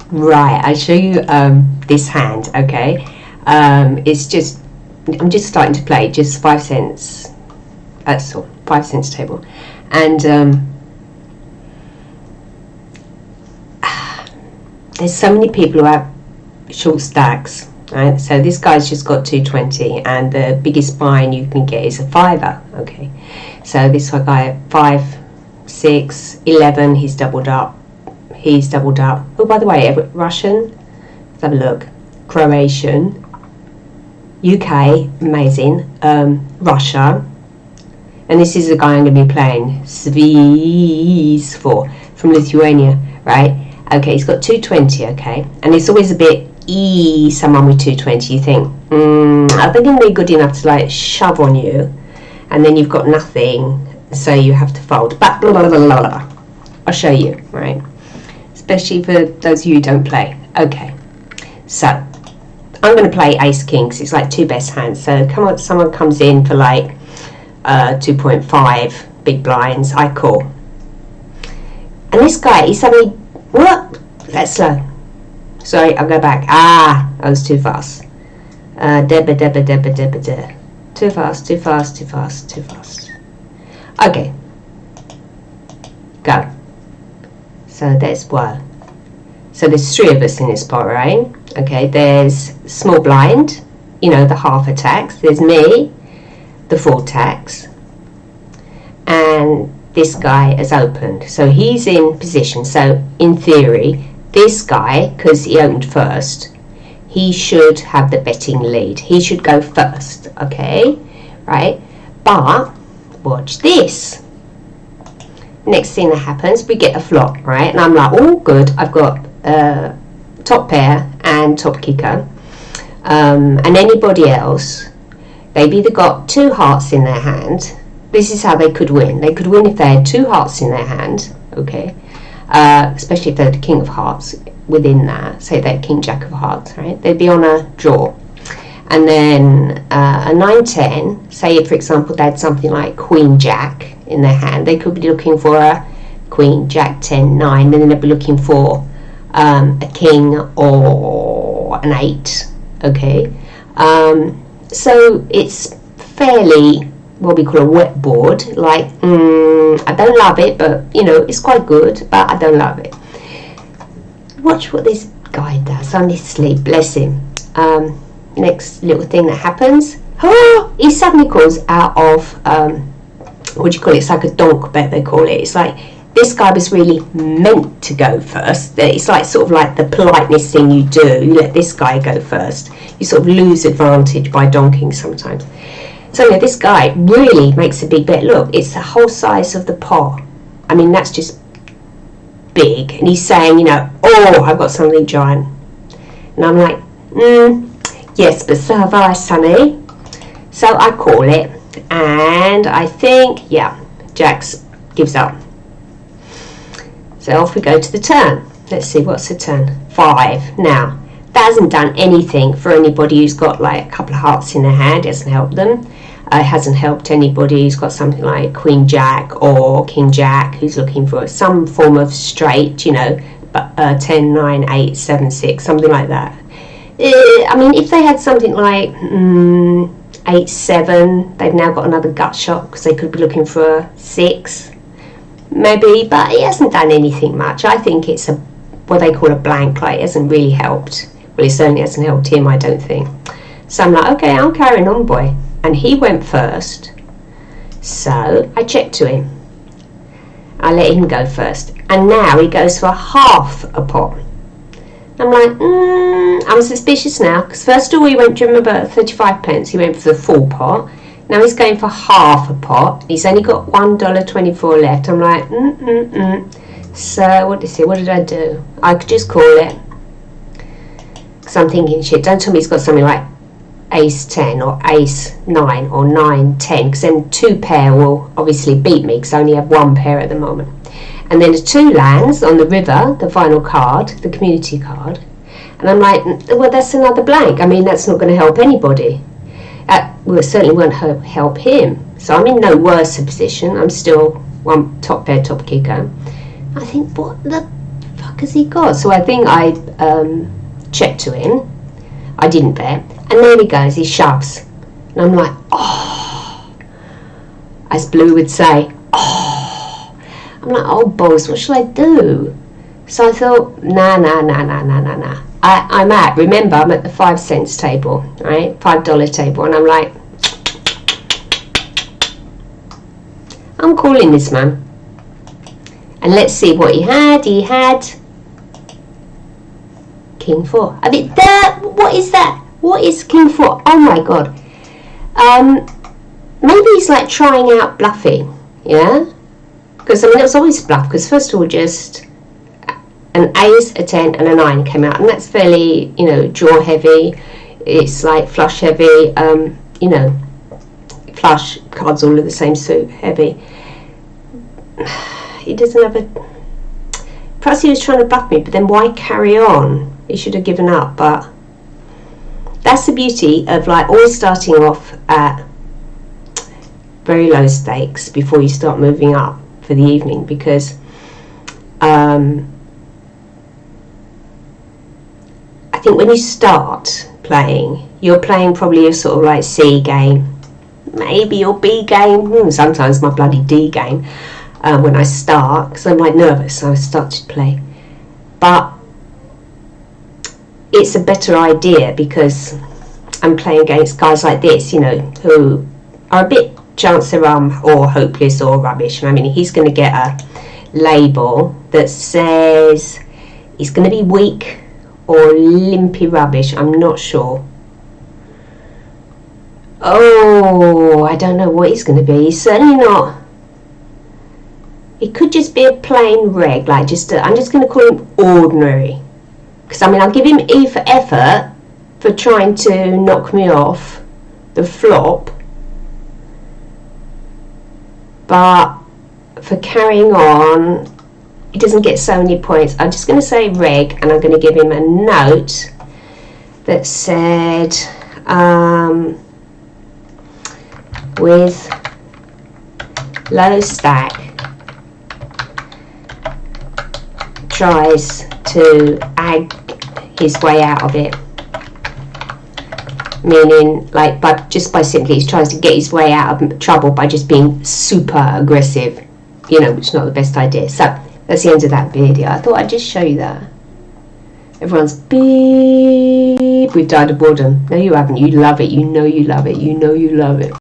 Right, I'll show you this hand, okay? It's just, I'm just starting to play, just 5 cents. That's all, 5 cents table. And there's so many people who have short stacks, right? So this guy's just got 220, and the biggest blind you can get is a fiver, okay? So this guy, 5, 6, 11, he's doubled up. He's doubled up. Oh, by the way, Russian, let's have a look. Croatian, UK, amazing. Russia, and this is the guy I'm going to be playing, Sviz for, from Lithuania, right? Okay, he's got 220, okay, and it's always a bit someone with 220. You think, are they going to be good enough to like shove on you, and then you've got nothing, so you have to fold. But blah, blah, blah, blah, blah. I'll show you, right? Especially for those of you who don't play. Okay, so I'm going to play ace king because it's like 2 best hands. So come on, someone comes in for like 2.5 big blinds, I call, and this guy, he suddenly, what? That's slow. Sorry, I'll go back. I was too fast. Too fast, too fast, too fast, too fast. Okay, go. So there's one. So there's 3 of us in this pot, right? Okay, there's small blind, you know, the half attacks. There's me, the full tax, and this guy has opened. So he's in position. So in theory, this guy, because he opened first, he should have the betting lead. He should go first, okay? Right? But watch this. Next thing that happens, we get a flop, right? And I'm like, oh, good. I've got top pair and top kicker. And anybody else, they've either got 2 hearts in their hand. This is how they could win. They could win if they had 2 hearts in their hand, okay? Especially if they had the king of hearts within that. Say they had king jack of hearts, right? They'd be on a draw. And then a 9-10, say for example they had something like queen jack in their hand, they could be looking for a queen jack 10-9, and then they'd be looking for a king or an 8, okay? So it's fairly what we call a wet board. Like, I don't love it, but you know, it's quite good, but I don't love it. Watch what this guy does. Honestly, bless him. Next little thing that happens, he suddenly calls out of what do you call it? It's like a donk bet, they call it. It's like this guy was really meant to go first. It's like sort of like the politeness thing you do. You let this guy go first. You sort of lose advantage by donking sometimes. So yeah, this guy really makes a big bet. Look, it's the whole size of the pot. I mean, that's just big. And he's saying, you know, oh, I've got something giant. And I'm like, yes, but so have I, sonny. So I call it. And I think, yeah, Jax gives up. So off we go to the turn. Let's see, what's the turn? 5. Now, that hasn't done anything for anybody who's got like a couple of hearts in their hand. It hasn't helped them. It hasn't helped anybody who's got something like Queen Jack or King Jack who's looking for some form of straight, you know, 10, 9, 8, 7, 6, something like that. I mean, if they had something like 8, 7, they've now got another gut shot because they could be looking for a 6, maybe, but it hasn't done anything much. I think it's a what they call a blank, like it hasn't really helped. Well, it certainly hasn't helped him, I don't think. So I'm like, okay, I'm carrying on, boy. And he went first, so I checked to him. I let him go first, and now he goes for half a pot. I'm like, I'm suspicious now, because first of all he went, do you remember, 35 pence, he went for the full pot. Now he's going for half a pot. He's only got $1.24 left. I'm like, So what did I do? I could just call it, because I'm thinking, shit, don't tell me he's got something like ace 10 or ace 9 or 9, 10, because then 2 pair will obviously beat me, because I only have 1 pair at the moment. And then the 2 lands on the river, the final card, the community card. And I'm like, well, that's another blank. I mean, that's not going to help anybody. Well, it certainly won't help him. So I'm in no worse a position. I'm still 1 top pair, top kicker. I think, what the fuck fuck has he got? So I think I checked to him. I didn't bet. And there he goes, he shoves. And I'm like, oh, as Blue would say, oh. I'm like, oh balls, what should I do? So I thought, nah. I'm at the 5 cents table, right? $5 table. And I'm like, I'm calling this man. And let's see what he had. He had King 4. I mean, what is that? What is King 4? Oh my god. Maybe he's like trying out bluffing, yeah? Because I mean, it was always bluff. Because first of all, just an ace, a 10, and a 9 came out, and that's fairly, you know, draw heavy. It's like flush heavy. You know, flush cards all of the same suit heavy. He doesn't have a. Perhaps he was trying to bluff me, but then why carry on? He should have given up. But that's the beauty of like always starting off at very low stakes before you start moving up for the evening, because I think when you start playing, you're playing probably a sort of like C game, maybe your B game, sometimes my bloody D game when I start, because I'm like nervous, so I start to play. But it's a better idea because I'm playing against guys like this, you know, who are a bit chanceram or hopeless or rubbish. I mean, he's going to get a label that says he's going to be weak or limpy rubbish. I'm not sure. Oh, I don't know what he's going to be. He's certainly not. It could just be a plain reg, like just I'm just going to call him ordinary, because I mean I'll give him E for effort for trying to knock me off the flop, but for carrying on he doesn't get so many points. I'm just going to say reg, and I'm going to give him a note that said with low stack tries to ag his way out of it, meaning like by simply he tries to get his way out of trouble by just being super aggressive, you know, which is not the best idea. So that's the end of that video. I thought I'd just show you that. Everyone's beep, we've died of boredom. No you haven't, you love it, you know you love it, you know you love it.